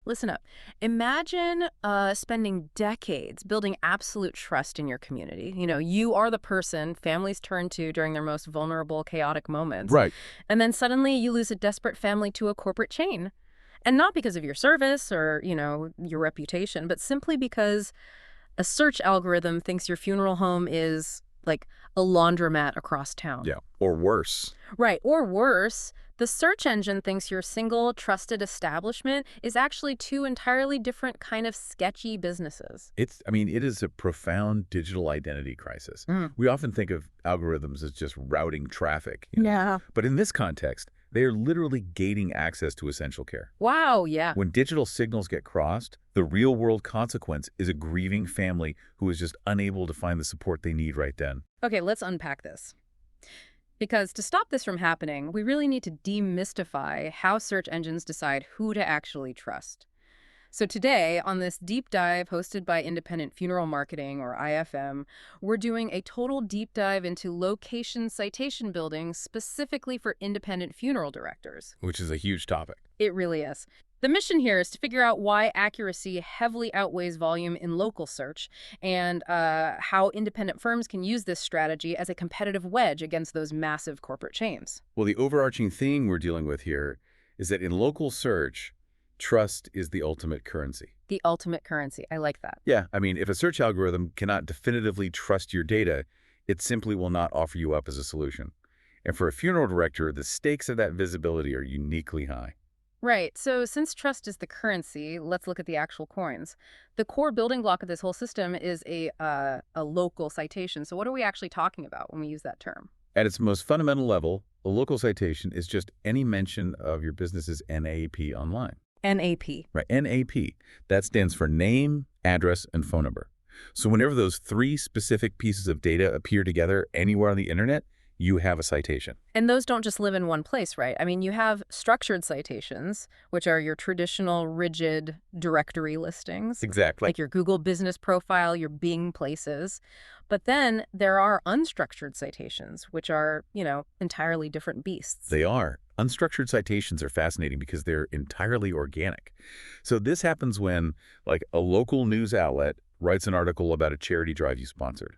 Listen up. Imagine spending decades building absolute trust in your community. You are the person families turn to during their most vulnerable, chaotic moments. Right. And then suddenly you lose a desperate family to a corporate chain. And not because of your service or, your reputation, but simply because a search algorithm thinks your funeral home is like a laundromat across town. Yeah. Or worse. Right. Or worse, the search engine thinks your single trusted establishment is actually two entirely different kind of sketchy businesses. It is a profound digital identity crisis. Mm. We often think of algorithms as just routing traffic. Yeah. But in this context, they are literally gating access to essential care. Wow, yeah. When digital signals get crossed, the real-world consequence is a grieving family who is just unable to find the support they need right then. Okay, let's unpack this. Because to stop this from happening, we really need to demystify how search engines decide who to actually trust. So today, on this deep dive hosted by Independent Funeral Marketing, or IFM, we're doing a total deep dive into location citation building specifically for independent funeral directors. Which is a huge topic. It really is. The mission here is to figure out why accuracy heavily outweighs volume in local search and how independent firms can use this strategy as a competitive wedge against those massive corporate chains. Well, the overarching theme we're dealing with here is that in local search, trust is the ultimate currency. The ultimate currency. I like that. Yeah, if a search algorithm cannot definitively trust your data, it simply will not offer you up as a solution. And for a funeral director, the stakes of that visibility are uniquely high. Right. So since trust is the currency, let's look at the actual coins. The core building block of this whole system is a local citation. So what are we actually talking about when we use that term? At its most fundamental level, a local citation is just any mention of your business's NAP online. NAP. Right, NAP. That stands for name, address, and phone number. So whenever those three specific pieces of data appear together anywhere on the internet, you have a citation. And those don't just live in one place, right? You have structured citations, which are your traditional rigid directory listings. Exactly. Like your Google business profile, your Bing places. But then there are unstructured citations, which are, entirely different beasts. They are. Unstructured citations are fascinating because they're entirely organic. So this happens when, like, a local news outlet writes an article about a charity drive you sponsored.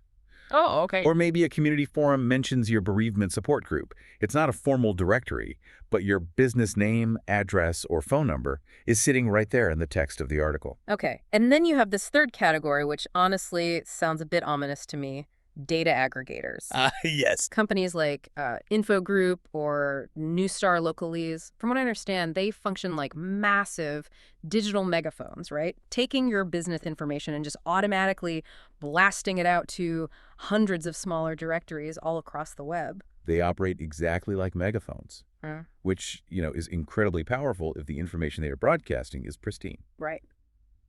Oh, okay. Or maybe a community forum mentions your bereavement support group. It's not a formal directory, but your business name, address, or phone number is sitting right there in the text of the article. Okay. And then you have this third category, which honestly sounds a bit ominous to me. Data aggregators. Yes. Companies like Info Group or Newstar Localese, from what I understand, they function like massive digital megaphones, right? Taking your business information and just automatically blasting it out to hundreds of smaller directories all across the web. They operate exactly like megaphones, Uh, which, is incredibly powerful if the information they are broadcasting is pristine. right.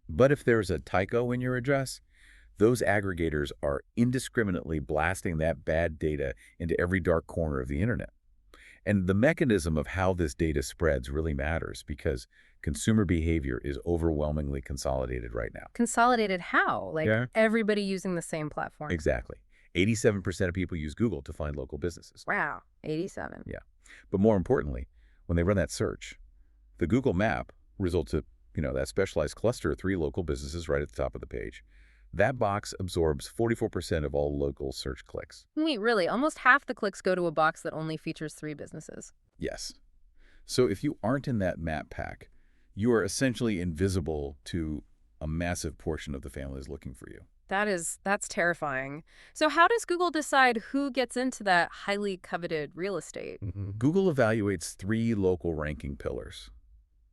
But if there's a typo in your address, those aggregators are indiscriminately blasting that bad data into every dark corner of the internet. And the mechanism of how this data spreads really matters because consumer behavior is overwhelmingly consolidated right now. Consolidated how? Like Yeah. everybody using the same platform. Exactly. 87% of people use Google to find local businesses. Wow. 87. Yeah. But more importantly, when they run that search, the Google map results in, that specialized cluster of 3 local businesses right at the top of the page. That box absorbs 44% of all local search clicks. Wait, really? Almost half the clicks go to a box that only features 3 businesses. Yes. So if you aren't in that map pack, you are essentially invisible to a massive portion of the families looking for you. That's terrifying. So how does Google decide who gets into that highly coveted real estate? Google evaluates 3 local ranking pillars.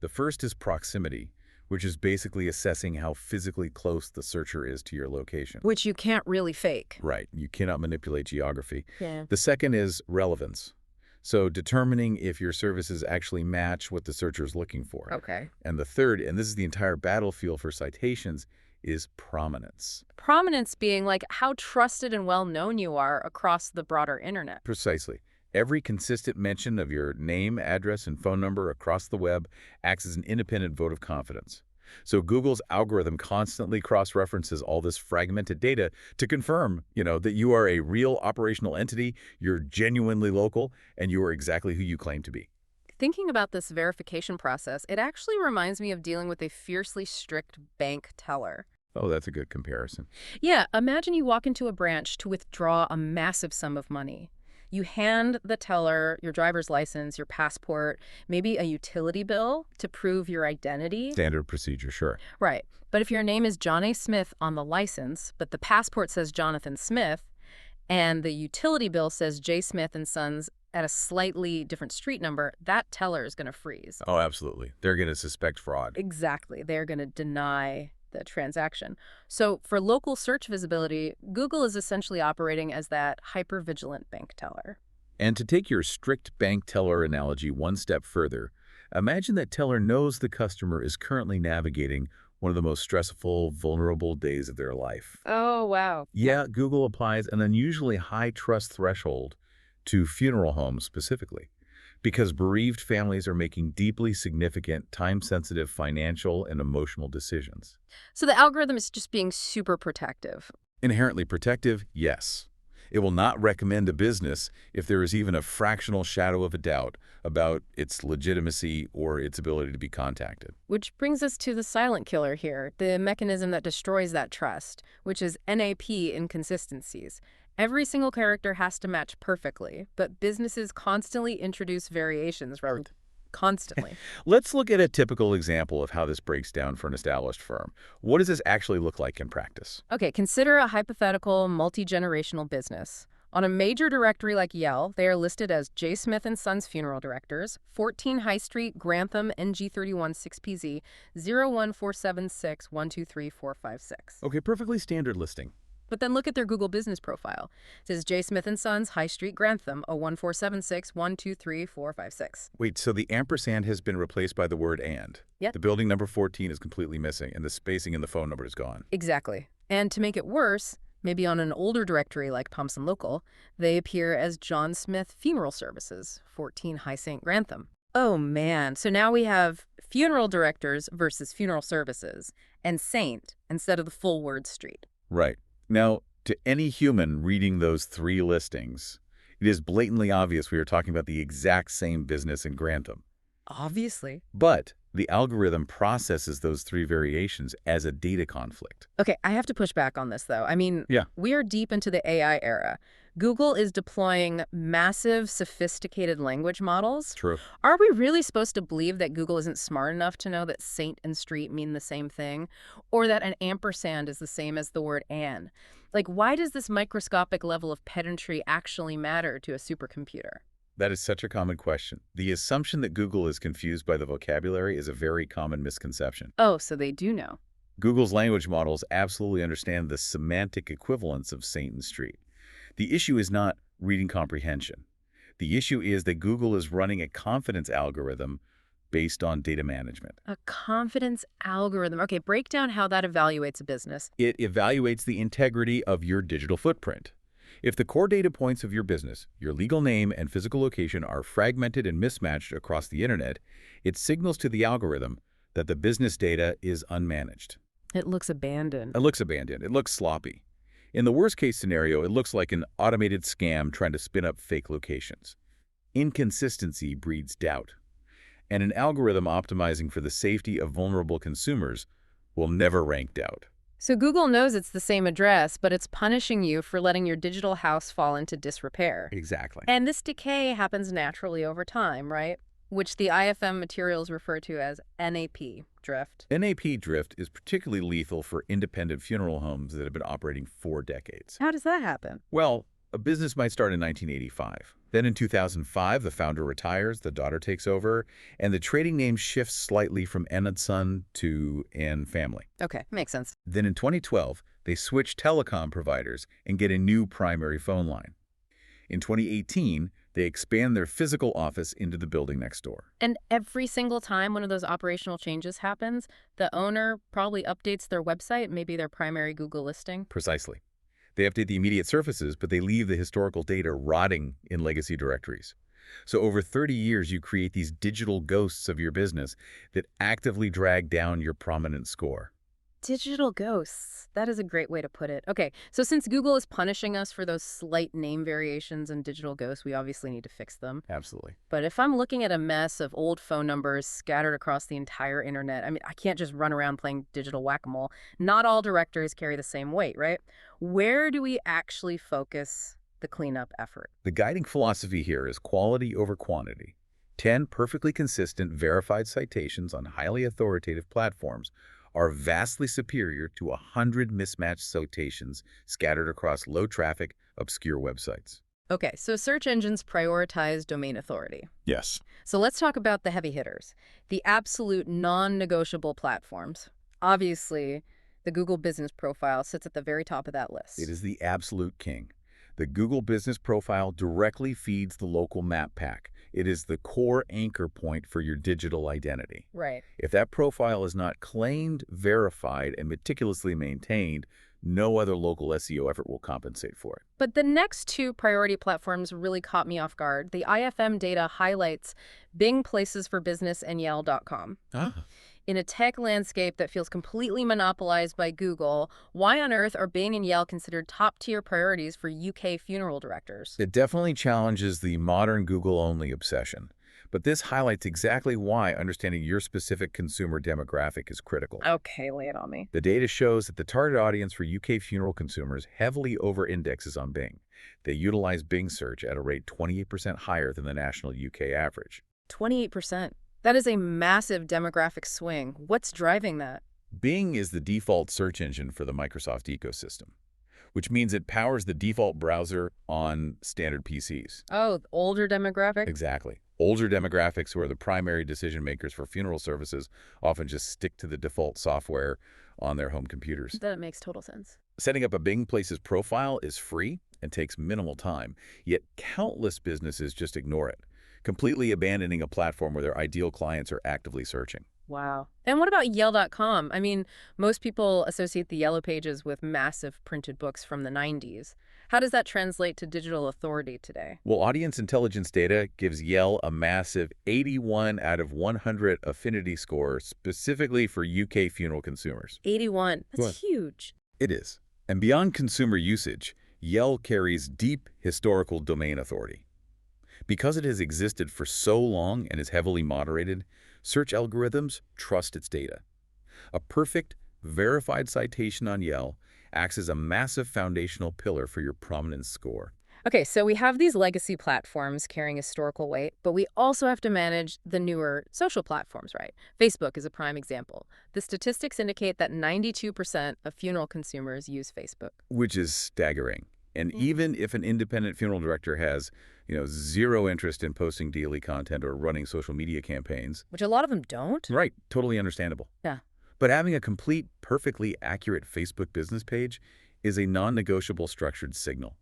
The first is proximity, which is basically assessing how physically close the searcher is to your location. Which you can't really fake. Right. You cannot manipulate geography. Yeah. The second is relevance. So determining if your services actually match what the searcher is looking for. Okay. And the third, and this is the entire battlefield for citations, is prominence. Prominence being like how trusted and well-known you are across the broader internet. Precisely. Every consistent mention of your name, address, and phone number across the web acts as an independent vote of confidence. So Google's algorithm constantly cross-references all this fragmented data to confirm, that you are a real operational entity, you're genuinely local, and you are exactly who you claim to be. thinking about this verification process, it actually reminds me of dealing with a fiercely strict bank teller. Oh, that's a good comparison. Yeah, imagine you walk into a branch to withdraw a massive sum of money. You hand the teller your driver's license, your passport, maybe a utility bill to prove your identity. Standard procedure, sure. Right. But if your name is John A. Smith on the license, but the passport says Jonathan Smith, and the utility bill says J. Smith and Sons at a slightly different street number, that teller is going to freeze. Oh, absolutely. They're going to suspect fraud. Exactly. They're going to deny the transaction. So for local search visibility, Google is essentially operating as that hypervigilant bank teller. And to take your strict bank teller analogy one step further, imagine that teller knows the customer is currently navigating one of the most stressful, vulnerable days of their life. Oh, wow. Yeah, Google applies an unusually high trust threshold to funeral homes specifically, because bereaved families are making deeply significant, time-sensitive financial and emotional decisions. So the algorithm is just being super protective. Inherently protective, yes. It will not recommend a business if there is even a fractional shadow of a doubt about its legitimacy or its ability to be contacted. Which brings us to the silent killer here, the mechanism that destroys that trust, which is NAP inconsistencies. Every single character has to match perfectly, but businesses constantly introduce variations, right? Constantly. Let's look at a typical example of how this breaks down for an established firm. What does this actually look like in practice? Okay, consider a hypothetical multi-generational business. On a major directory like Yale, they are listed as J. Smith and Sons Funeral Directors, 14 High Street, Grantham, NG31 6PZ, 01476123456. Okay, perfectly standard listing. But then look at their Google business profile. It says J. Smith and Sons, High Street, Grantham, 01476123456. Wait, so the ampersand has been replaced by the word and. Yep. The building number 14 is completely missing, and the spacing in the phone number is gone. Exactly. And to make it worse, maybe on an older directory like Thompson Local, they appear as John Smith Funeral Services, 14 High St. Grantham. Oh man, so now we have funeral directors versus funeral services, and Saint instead of the full word street. Right. Now, to any human reading those three listings, it is blatantly obvious we are talking about the exact same business in Grantham. Obviously. But the algorithm processes those three variations as a data conflict. Okay, I have to push back on this, though. I mean, Yeah. we are deep into the AI era. Google is deploying massive, sophisticated language models. True. Are we really supposed to believe that Google isn't smart enough to know that saint and street mean the same thing? Or that an ampersand is the same as the word and? Like, why does this microscopic level of pedantry actually matter to a supercomputer? That is such a common question. The assumption that Google is confused by the vocabulary is a very common misconception. Oh, so they do know. Google's language models absolutely understand the semantic equivalence of saint and street. The issue is not reading comprehension. The issue is that Google is running a confidence algorithm based on data management. A confidence algorithm. Okay, break down how that evaluates a business. It evaluates the integrity of your digital footprint. If the core data points of your business, your legal name and physical location are fragmented and mismatched across the internet, it signals to the algorithm that the business data is unmanaged. It looks abandoned. It looks abandoned. It looks sloppy. In the worst-case scenario, it looks like an automated scam trying to spin up fake locations. Inconsistency breeds doubt. And an algorithm optimizing for the safety of vulnerable consumers will never rank doubt. So Google knows it's the same address, but it's punishing you for letting your digital house fall into disrepair. Exactly. And this decay happens naturally over time, right? Which the IFM materials refer to as NAP drift. NAP drift is particularly lethal for independent funeral homes that have been operating for decades. How does that happen? Well, a business might start in 1985. Then in 2005, the founder retires, the daughter takes over, and the trading name shifts slightly from N & Son to N Family. Okay, makes sense. Then in 2012, they switch telecom providers and get a new primary phone line. In 2018, they expand their physical office into the building next door. And every single time one of those operational changes happens, the owner probably updates their website, maybe their primary Google listing. Precisely. They update the immediate surfaces, but they leave the historical data rotting in legacy directories. So over 30 years, you create these digital ghosts of your business that actively drag down your prominent score. Digital ghosts. That is a great way to put it. Okay, so since Google is punishing us for those slight name variations and digital ghosts, we obviously need to fix them. Absolutely. But if I'm looking at a mess of old phone numbers scattered across the entire internet, I mean, I can't just run around playing digital whack-a-mole. Not all directories carry the same weight, right? Where do we actually focus the cleanup effort? The guiding philosophy here is quality over quantity. 10 perfectly consistent, verified citations on highly authoritative platforms are vastly superior to 100 mismatched citations scattered across low-traffic, obscure websites. Okay, so search engines prioritize domain authority. Yes. So let's talk about the heavy hitters, the absolute non-negotiable platforms. Obviously, the Google Business Profile sits at the very top of that It list. is the absolute king. The Google Business Profile directly feeds the local map pack. It is the core anchor point for your digital identity. Right. If that profile is not claimed, verified, and meticulously maintained, no other local SEO effort will compensate for it. But the next two priority platforms really caught me off guard. The IFM data highlights Bing Places for Business and Yell.com. Ah. In a tech landscape that feels completely monopolized by Google, why on earth are Bing and Yell considered top-tier priorities for UK funeral directors? It definitely challenges the modern Google-only obsession. But this highlights exactly why understanding your specific consumer demographic is critical. Okay, lay it on me. The data shows that the target audience for UK funeral consumers heavily over-indexes on Bing. They utilize Bing search at a rate 28% higher than the national UK average. 28%. That is a massive demographic swing. What's driving that? Bing is the default search engine for the Microsoft ecosystem, which means it powers the default browser on standard PCs. Oh, the older demographic? Exactly. Older demographics who are the primary decision makers for funeral services often just stick to the default software on their home computers. That makes total sense. Setting up a Bing Places profile is free and takes minimal time, yet countless businesses just ignore it, completely abandoning a platform where their ideal clients are actively searching. Wow. And what about Yell.com? I mean, most people associate the Yellow Pages with massive printed books from the 90s. How does that translate to digital authority today? Well, audience intelligence data gives Yell a massive 81 out of 100 affinity score specifically for UK funeral consumers. 81. What? That's huge. It is. And beyond consumer usage, Yell carries deep historical domain authority. Because it has existed for so long and is heavily moderated, search algorithms trust its data. A perfect, verified citation on Yell acts as a massive foundational pillar for your prominence score. Okay, so we have these legacy platforms carrying historical weight, but we also have to manage the newer social platforms, right? Facebook is a prime example. The statistics indicate that 92% of funeral consumers use Facebook. Which is staggering. And even if an independent funeral director has, zero interest in posting daily content or running social media campaigns, Which a lot of them don't. right, totally understandable. Yeah. But having a complete, perfectly accurate Facebook business page is a non-negotiable structured signal.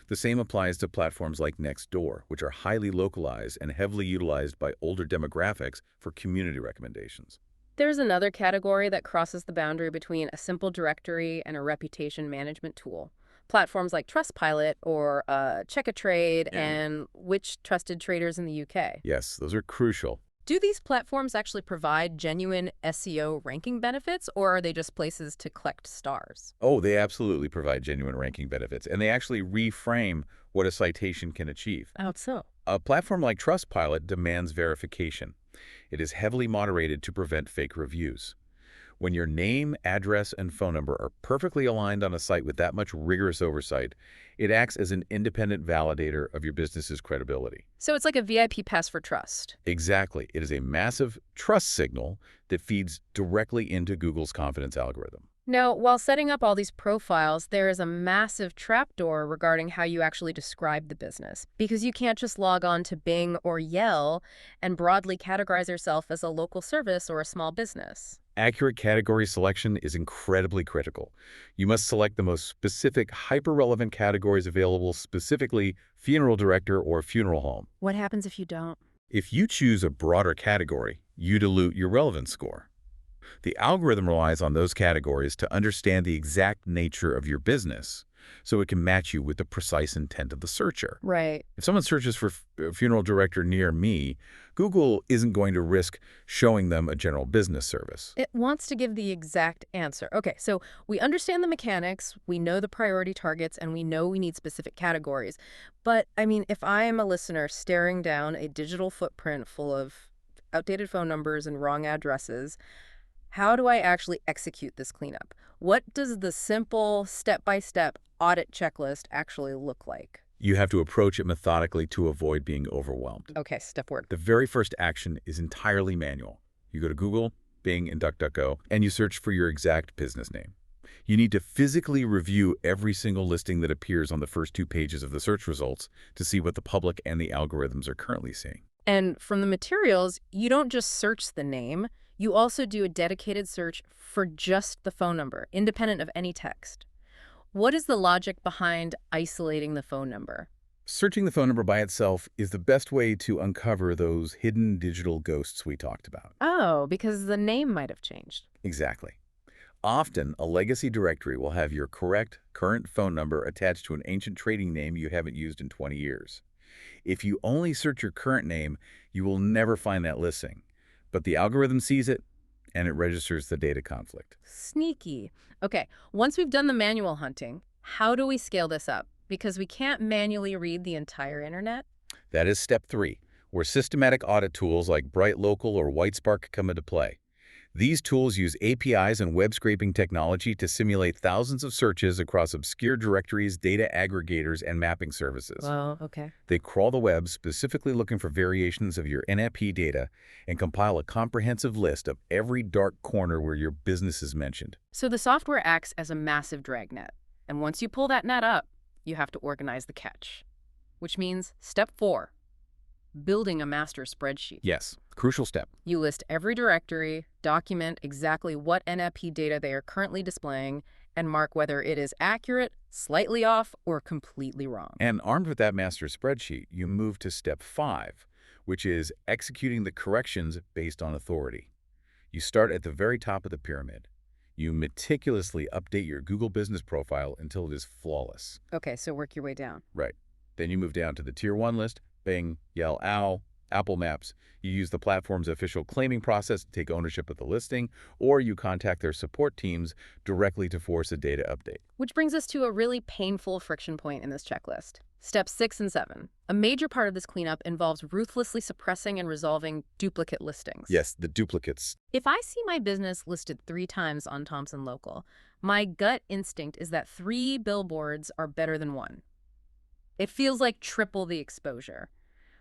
The same applies to platforms like Nextdoor, which are highly localized and heavily utilized by older demographics for community recommendations. There's another category that crosses the boundary between a simple directory and a reputation management tool. Platforms like Trustpilot or Check a Trade Yeah. and Which Trusted Traders in the UK. Yes, those are crucial. Do these platforms actually provide genuine SEO ranking benefits, or are they just places to collect stars? Oh, they absolutely provide genuine ranking benefits, and they actually reframe what a citation can achieve. How so? A platform like Trustpilot demands verification. It is heavily moderated to prevent fake reviews. When your name, address, and phone number are perfectly aligned on a site with that much rigorous oversight, it acts as an independent validator of your business's credibility. So it's like a VIP pass for trust. Exactly. It is a massive trust signal that feeds directly into Google's confidence algorithm. Now, while setting up all these profiles, there is a massive trapdoor regarding how you actually describe the business, because you can't just log on to Bing or Yell and broadly categorize yourself as a local service or a small business. Accurate category selection is incredibly critical. You must select the most specific, hyper-relevant categories available, specifically funeral director or funeral home. What happens if you don't? If you choose a broader category, you dilute your relevance score. The algorithm relies on those categories to understand the exact nature of your business, so it can match you with the precise intent of the searcher. Right. If someone searches for a funeral director near me, Google isn't going to risk showing them a general business service. It wants to give the exact answer. Okay, so we understand the mechanics, we know the priority targets, and we know we need specific categories. But, I mean, if I am a listener staring down a digital footprint full of outdated phone numbers and wrong addresses, how do I actually execute this cleanup? What does the simple step-by-step audit checklist actually look like? You have to approach it methodically to avoid being overwhelmed. Okay, step one. The very first action is entirely manual. You go to Google, Bing, and DuckDuckGo, and you search for your exact business name. You need to physically review every single listing that appears on the first 2 pages of the search results to see what the public and the algorithms are currently seeing. And from the materials, you don't just search the name, you also do a dedicated search for just the phone number, independent of any text. What is the logic behind isolating the phone number? Searching the phone number by itself is the best way to uncover those hidden digital ghosts we talked about. Oh, because the name might have changed. Exactly. Often, a legacy directory will have your correct current phone number attached to an ancient trading name you haven't used in 20 years. If you only search your current name, you will never find that listing. But the algorithm sees it, and it registers the data conflict. Sneaky. Okay, once we've done the manual hunting, how do we scale this up? Because we can't manually read the entire internet. That is step 3, where systematic audit tools like Bright Local or Whitespark come into play. These tools use APIs and web scraping technology to simulate thousands of searches across obscure directories, data aggregators, and mapping services. Well, okay. They crawl the web specifically looking for variations of your NFP data and compile a comprehensive list of every dark corner where your business is mentioned. So the software acts as a massive dragnet. And once you pull that net up, you have to organize the catch. Which means step 4, building a master spreadsheet. Yes, crucial step. You list every directory, document exactly what NFP data they are currently displaying, and mark whether it is accurate, slightly off, or completely wrong. And armed with that master spreadsheet, you move to step 5, which is executing the corrections based on authority. You start at the very top of the pyramid. You meticulously update your Google business profile until it is flawless. Okay, so work your way down. Right. Then you move down to the Tier 1 list, Bing, Yell, Owl, Apple Maps. You use the platform's official claiming process to take ownership of the listing, or you contact their support teams directly to force a data update. Which brings us to a really painful friction point in this checklist. Steps 6 and 7. A major part of this cleanup involves ruthlessly suppressing and resolving duplicate listings. Yes, the duplicates. If I see my business listed 3 times on Thomson Local, my gut instinct is that 3 billboards are better than 1. It feels like triple the exposure.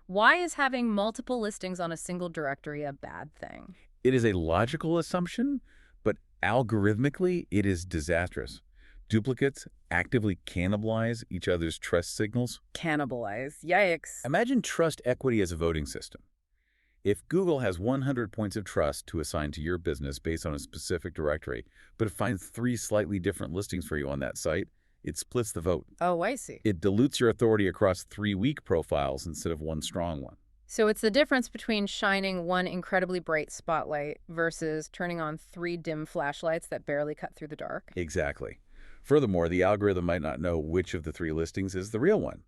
Why is having multiple listings on a single directory a bad thing? It is a logical assumption, but algorithmically, it is disastrous. Duplicates actively cannibalize each other's trust signals. Cannibalize. Yikes. Imagine trust equity as a voting system. If Google has 100 points of trust to assign to your business based on a specific directory, but it finds 3 slightly different listings for you on that site, it splits the vote. Oh, I see. It dilutes your authority across 3 weak profiles instead of 1 strong one. So it's the difference between shining 1 incredibly bright spotlight versus turning on 3 dim flashlights that barely cut through the dark. Exactly. Furthermore, the algorithm might not know which of the 3 listings is the real one.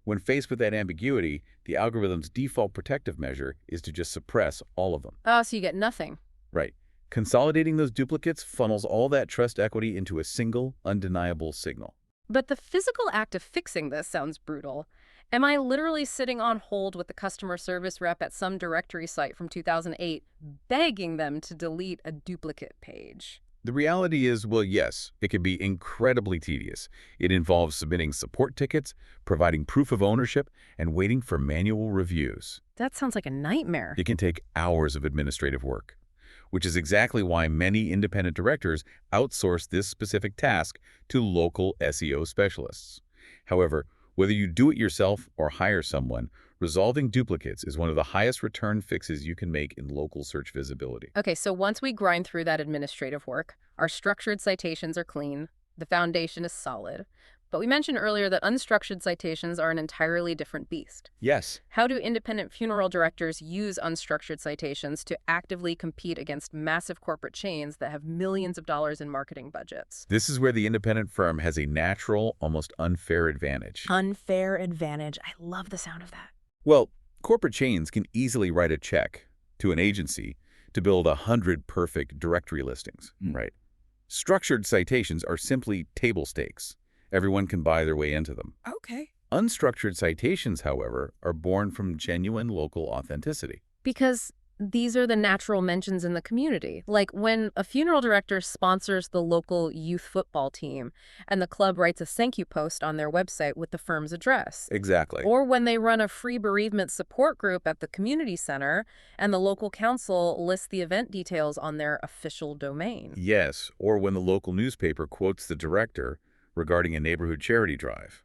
When faced with that ambiguity, the algorithm's default protective measure is to just suppress all of them. Oh, so you get nothing. Right. Consolidating those duplicates funnels all that trust equity into a single, undeniable signal. But the physical act of fixing this sounds brutal. Am I literally sitting on hold with the customer service rep at some directory site from 2008, begging them to delete a duplicate page? The reality is, well, yes, it can be incredibly tedious. It involves submitting support tickets, providing proof of ownership, and waiting for manual reviews. That sounds like a nightmare. It can take hours of administrative work, which is exactly why many independent directors outsource this specific task to local SEO specialists. However, whether you do it yourself or hire someone, resolving duplicates is one of the highest return fixes you can make in local search visibility. Okay, so once we grind through that administrative work, our structured citations are clean, the foundation is solid. But we mentioned earlier that unstructured citations are an entirely different beast. Yes. How do independent funeral directors use unstructured citations to actively compete against massive corporate chains that have millions of dollars in marketing budgets? This is where the independent firm has a natural, almost unfair advantage. Unfair advantage. I love the sound of that. Well, corporate chains can easily write a check to an agency to build 100 perfect directory listings, right? Structured citations are simply table stakes. Everyone can buy their way into them. Okay. Unstructured citations, however, are born from genuine local authenticity. Because these are the natural mentions in the community. Like when a funeral director sponsors the local youth football team and the club writes a thank you post on their website with the firm's address. Exactly. Or when they run a free bereavement support group at the community center and the local council lists the event details on their official domain. Yes, or when the local newspaper quotes the director regarding a neighborhood charity drive.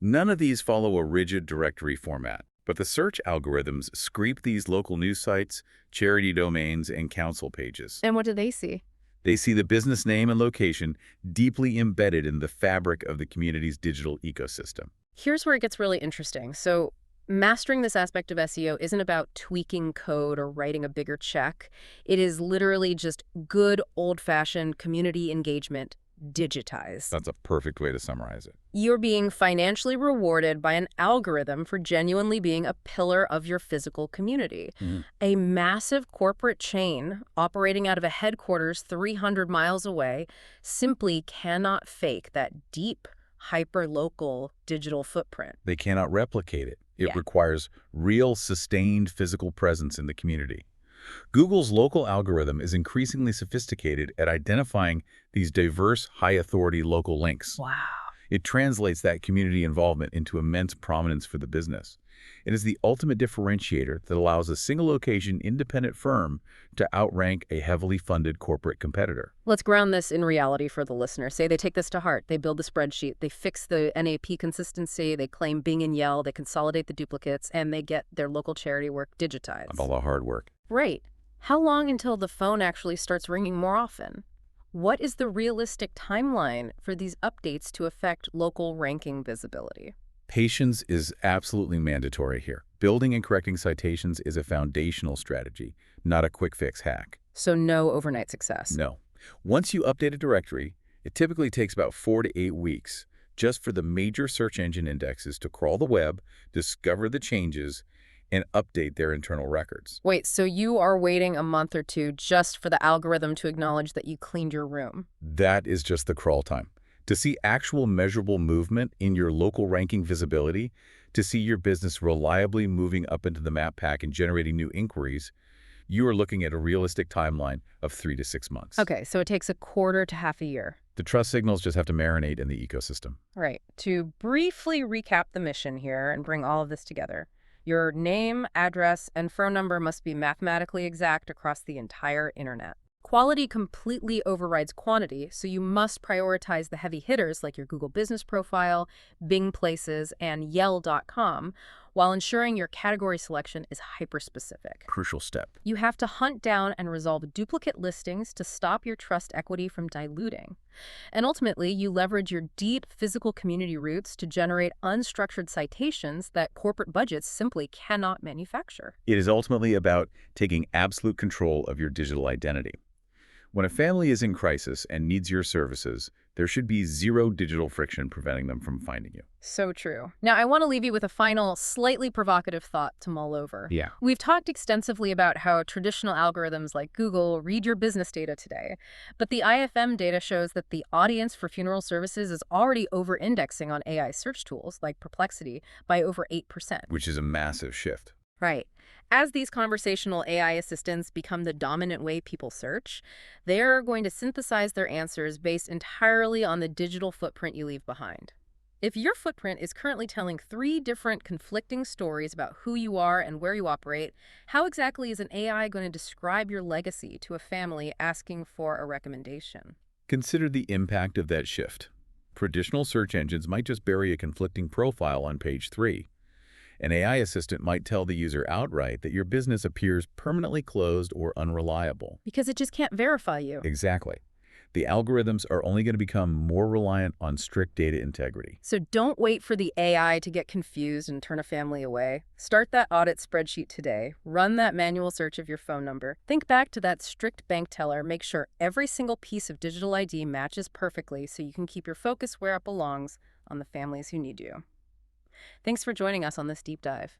None of these follow a rigid directory format, but the search algorithms scrape these local news sites, charity domains, and council pages. And what do they see? They see the business name and location deeply embedded in the fabric of the community's digital ecosystem. Here's where it gets really interesting. So mastering this aspect of SEO isn't about tweaking code or writing a bigger check. It is literally just good old-fashioned community engagement digitized. That's a perfect way to summarize it. You're being financially rewarded by an algorithm for genuinely being a pillar of your physical community. A massive corporate chain operating out of a headquarters 300 miles away simply cannot fake that deep, hyper-local digital footprint. They cannot replicate it. It Yeah. requires real, sustained physical presence in the community. Google's local algorithm is increasingly sophisticated at identifying these diverse, high-authority local links. Wow. It translates that community involvement into immense prominence for the business. It is the ultimate differentiator that allows a single-location independent firm to outrank a heavily funded corporate competitor. Let's ground this in reality for the listener. Say they take this to heart. They build the spreadsheet. They fix the NAP consistency. They claim Bing and Yell. They consolidate the duplicates, and they get their local charity work digitized. All the hard work. Right. How long until the phone actually starts ringing more often? What is the realistic timeline for these updates to affect local ranking visibility? Patience is absolutely mandatory here. Building and correcting citations is a foundational strategy, not a quick-fix hack. So no overnight success. No. Once you update a directory, it typically takes about 4 to 8 weeks just for the major search engine indexes to crawl the web, discover the changes, and update their internal records. Wait, so you are waiting a month or two just for the algorithm to acknowledge that you cleaned your room? That is just the crawl time. To see actual measurable movement in your local ranking visibility, to see your business reliably moving up into the map pack and generating new inquiries, you are looking at a realistic timeline of 3 to 6 months. Okay, so it takes a quarter to half a year. The trust signals just have to marinate in the ecosystem. Right. To briefly recap the mission here and bring all of this together, your name, address, and phone number must be mathematically exact across the entire internet. Quality completely overrides quantity, so you must prioritize the heavy hitters like your Google Business Profile, Bing Places, and Yell.com, while ensuring your category selection is hyper-specific. Crucial step. You have to hunt down and resolve duplicate listings to stop your trust equity from diluting. And ultimately, you leverage your deep physical community roots to generate unstructured citations that corporate budgets simply cannot manufacture. It is ultimately about taking absolute control of your digital identity. When a family is in crisis and needs your services, there should be zero digital friction preventing them from finding you. So true. Now, I want to leave you with a final, slightly provocative thought to mull over. Yeah. We've talked extensively about how traditional algorithms like Google read your business data today, but the IFM data shows that the audience for funeral services is already over-indexing on AI search tools like Perplexity by over 8%. Which is a massive shift. Right. As these conversational AI assistants become the dominant way people search, they're going to synthesize their answers based entirely on the digital footprint you leave behind. If your footprint is currently telling 3 different conflicting stories about who you are and where you operate, how exactly is an AI going to describe your legacy to a family asking for a recommendation? Consider the impact of that shift. Traditional search engines might just bury a conflicting profile on page 3. An AI assistant might tell the user outright that your business appears permanently closed or unreliable. Because it just can't verify you. Exactly. The algorithms are only going to become more reliant on strict data integrity. So don't wait for the AI to get confused and turn a family away. Start that audit spreadsheet today. Run that manual search of your phone number. Think back to that strict bank teller. Make sure every single piece of digital ID matches perfectly so you can keep your focus where it belongs, on the families who need you. Thanks for joining us on this deep dive.